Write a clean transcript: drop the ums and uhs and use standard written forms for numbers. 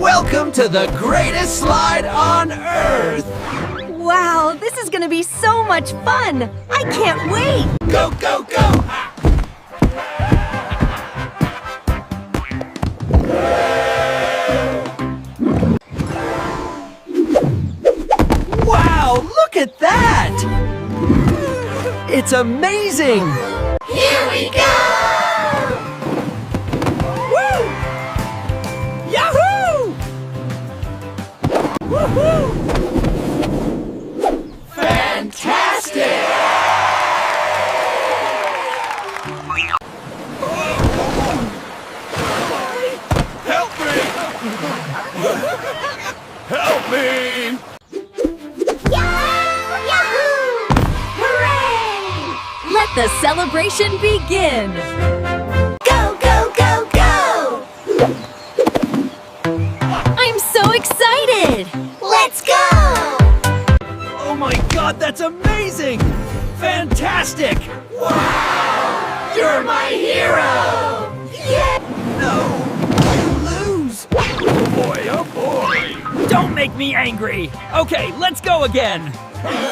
Welcome to the greatest slide on Earth! Wow, this is gonna be so much fun! I can't wait! Go, go, go! Wow, look at that! It's amazing! Here we go! Woo! Yahoo! Woohoo! Fantastic! Help me! Help me! Yahoo! Hooray! Let the celebration begin! Go, go, go, go! I'm so excited! Let's go! Oh my god, that's amazing! Fantastic! Wow! You're my hero! Yeah! No! You lose! Oh boy, oh boy! Don't make me angry! Okay, let's go again!